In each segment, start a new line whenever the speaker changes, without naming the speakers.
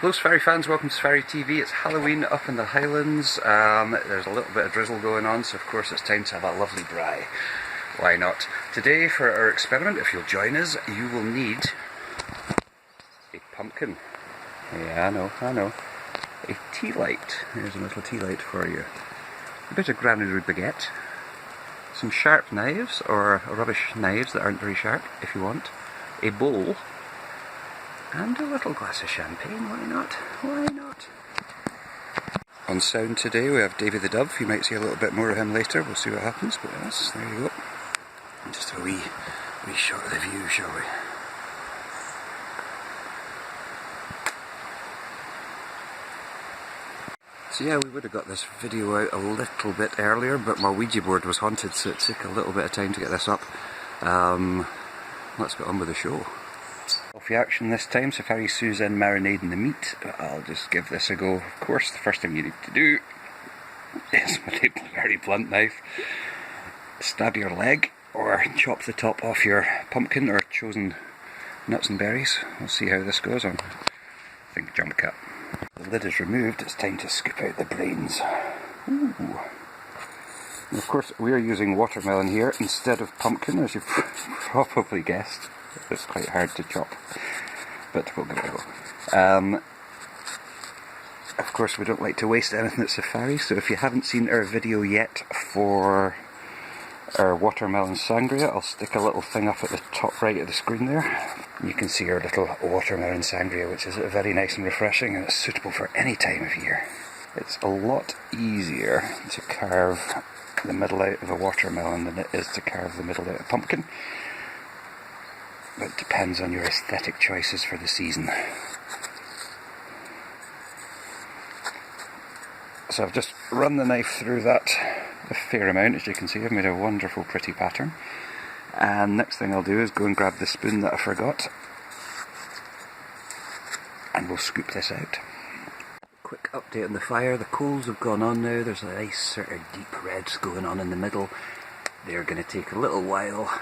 Hello Safari fans, welcome to Safari TV. It's Halloween up in the Highlands. There's a little bit of drizzle going on, so of course it's time to have a lovely braai. Why not? Today for our experiment, if you'll join us, you will need a pumpkin. Yeah, I know. A tea light. There's a little tea light for you. A bit of granary baguette. Some sharp knives, or rubbish knives that aren't very sharp, if you want. A bowl. And a little glass of champagne, why not? Why not? On sound today we have Davy the Dove. You might see a little bit more of him later, we'll see what happens, but yes, there you go. And just a wee shot of the view, shall we? So yeah, we would have got this video out a little bit earlier, but my Ouija board was haunted, so it took a little bit of time to get this up. Let's get on with the show. Coffee action this time, Safari Sue's in marinating the meat, but I'll just give this a go. Of course, the first thing you need to do is with a very blunt knife, stab your leg or chop the top off your pumpkin or chosen nuts and berries. We'll see how this goes on. I think jump cut. The lid is removed, it's time to scoop out the brains. Ooh. And of course, we're using watermelon here instead of pumpkin, as you've probably guessed. It's quite hard to chop, but we'll give it a go. Of course, we don't like to waste anything at Safari, so if you haven't seen our video yet for our watermelon sangria, I'll stick a little thing up at the top right of the screen there. You can see our little watermelon sangria, which is very nice and refreshing, and it's suitable for any time of year. It's a lot easier to carve the middle out of a watermelon than it is to carve the middle out of a pumpkin. But it depends on your aesthetic choices for the season. So I've just run the knife through that a fair amount, as you can see. I've made a wonderful pretty pattern. And next thing I'll do is go and grab the spoon that I forgot. And we'll scoop this out. Quick update on the fire. The coals have gone on now. There's a nice sort of deep reds going on in the middle. They're going to take a little while.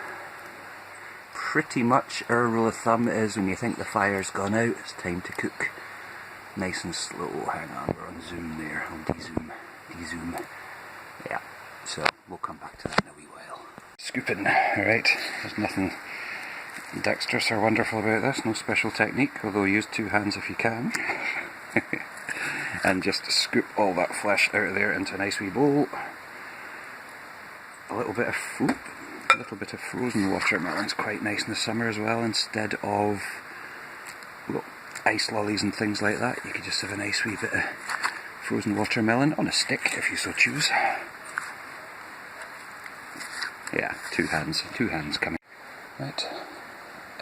Pretty much our rule of thumb is when you think the fire's gone out, it's time to cook. Nice and slow. Hang on, we're on zoom there. I'll de-zoom. Yeah, so we'll come back to that in a wee while. Scooping, alright. There's nothing dexterous or wonderful about this. No special technique, although use two hands if you can. And just scoop all that flesh out of there into a nice wee bowl. A little bit of food. A little bit of frozen watermelon's quite nice in the summer as well, instead of ice lollies and things like that. You could just have a nice wee bit of frozen watermelon on a stick if you so choose. Yeah, two hands coming. Right,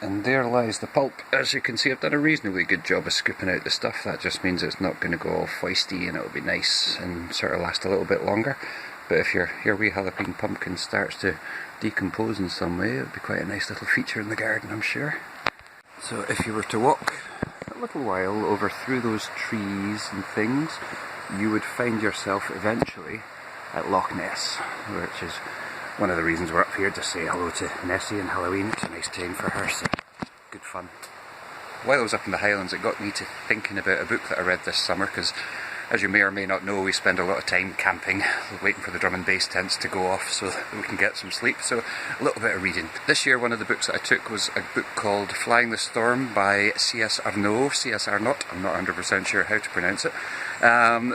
and there lies the pulp. As you can see, I've done a reasonably good job of scooping out the stuff. That just means it's not going to go all feisty and it'll be nice and sort of last a little bit longer. But if your wee jalapeno pumpkin starts to decompose in some way, it would be quite a nice little feature in the garden, I'm sure. So if you were to walk a little while over through those trees and things, you would find yourself eventually at Loch Ness, which is one of the reasons we're up here, to say hello to Nessie and Halloween. It's a nice time for her, so good fun. While I was up in the Highlands, it got me to thinking about a book that I read this summer, because as you may or may not know, we spend a lot of time camping, waiting for the drum and bass tents to go off so that we can get some sleep, so a little bit of reading. This year one of the books that I took was a book called Flying the Storm by C.S. Arnot, C.S. Arnot, I'm not 100% sure how to pronounce it.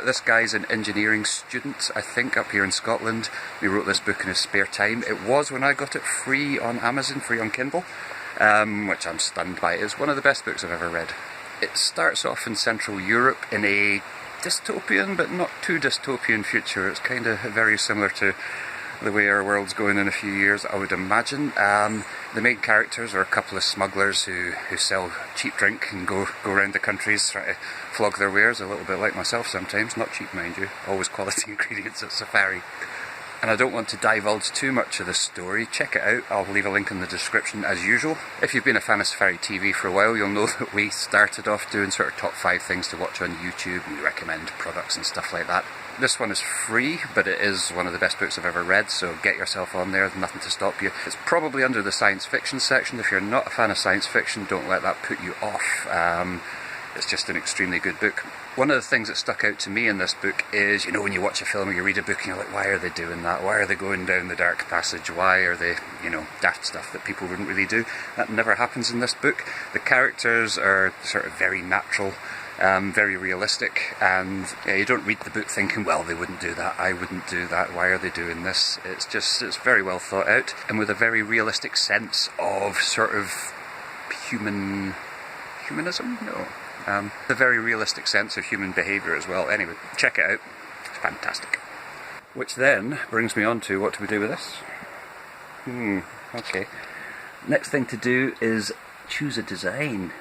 This guy's an engineering student, I think, up here in Scotland. He wrote this book in his spare time. It was, when I got it, free on Amazon, free on Kindle, which I'm stunned by. It's one of the best books I've ever read. It starts off in Central Europe in a dystopian but not too dystopian future. It's kind of very similar to the way our world's going in a few years, I would imagine. The main characters are a couple of smugglers who sell cheap drink and go around the countries trying to flog their wares, a little bit like myself sometimes. Not cheap, mind you, always quality ingredients at Safari. And I don't want to divulge too much of the story. Check it out, I'll leave a link in the description as usual. If you've been a fan of Safari TV for a while, you'll know that we started off doing sort of top 5 things to watch on YouTube, and we recommend products and stuff like that. This one is free, but it is one of the best books I've ever read, so get yourself on there, there's nothing to stop you. It's probably under the science fiction section. If you're not a fan of science fiction, don't let that put you off. It's just an extremely good book. One of the things that stuck out to me in this book is, you know, when you watch a film or you read a book and you're like, why are they doing that? Why are they going down the dark passage? Why are they, you know, daft stuff that people wouldn't really do? That never happens in this book. The characters are sort of very natural, very realistic, and you don't read the book thinking, well, they wouldn't do that, I wouldn't do that, why are they doing this? It's very well thought out, and with a very realistic sense of sort of humanism? No. A very realistic sense of human behaviour as well. Anyway, check it out. It's fantastic. Which then brings me on to what do we do with this? Okay. Next thing to do is choose a design.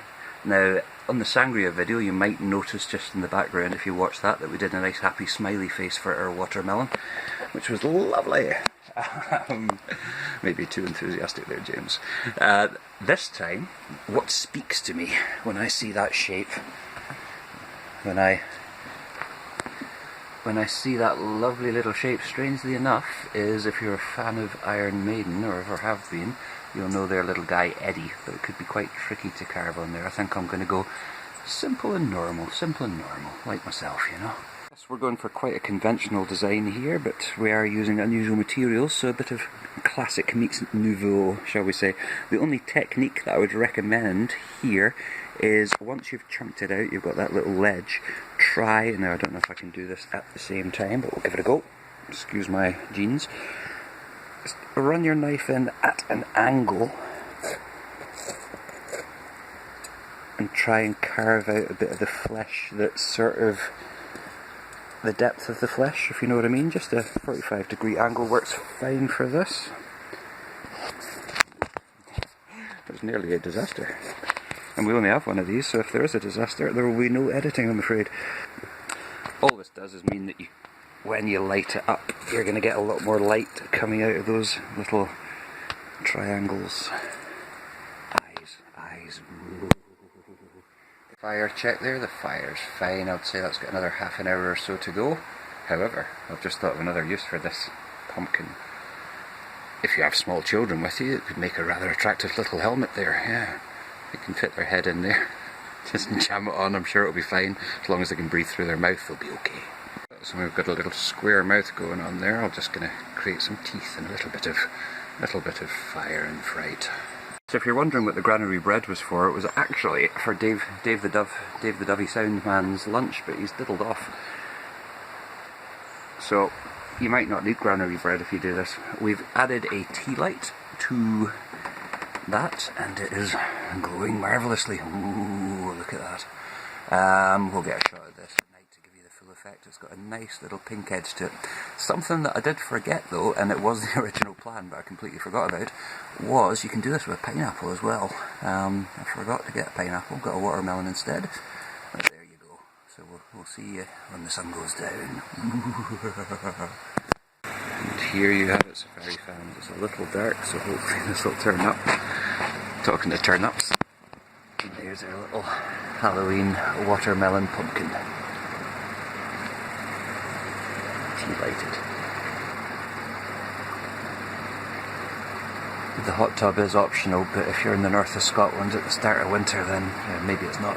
Now, on the Sangria video, you might notice just in the background, if you watch that we did a nice happy smiley face for our watermelon, which was lovely. Maybe too enthusiastic there, James. This time, what speaks to me when I see that shape, when I see that lovely little shape, strangely enough, is if you're a fan of Iron Maiden, or ever have been, you'll know their little guy Eddie, but it could be quite tricky to carve on there. I think I'm going to go simple and normal, like myself, you know. Yes, we're going for quite a conventional design here, but we are using unusual materials, so a bit of classic meets nouveau, shall we say. The only technique that I would recommend here is once you've chunked it out, you've got that little ledge, try, now I don't know if I can do this at the same time, but we'll give it a go. Excuse my jeans. Just run your knife in at an angle and try and carve out a bit of the flesh that's sort of the depth of the flesh, if you know what I mean. Just a 45-degree angle works fine for this. It was nearly a disaster. And we only have one of these, so if there is a disaster, there will be no editing, I'm afraid. All this does is mean that when you light it up, you're going to get a lot more light coming out of those little triangles. Eyes. Ooh. Fire check there, the fire's fine. I would say that's got another half an hour or so to go. However, I've just thought of another use for this pumpkin. If you have small children with you, it could make a rather attractive little helmet there, yeah. They can fit their head in there. Just jam it on, I'm sure it'll be fine. As long as they can breathe through their mouth, they'll be okay. So we've got a little square mouth going on there. I'm just going to create some teeth and a little bit of fire and fright. So if you're wondering what the granary bread was for, it was actually for Dave the Dovey Soundman's lunch, but he's diddled off. So you might not need granary bread if you do this. We've added a tea light to that, and it is glowing marvellously. Ooh, look at that. We'll get a shot of this at night to give you the full effect. It's got a nice little pink edge to it. Something that I did forget though, and it was the original plan but I completely forgot about, was you can do this with a pineapple as well. I forgot to get a pineapple, got a watermelon instead. But there you go. So we'll see you when the sun goes down. And here you have it, Safari fans. It's a little dark, so hopefully this will turn up. Talking to turn ups. And there's our little Halloween watermelon pumpkin. Tea lighted. The hot tub is optional, but if you're in the north of Scotland at the start of winter, then maybe it's not.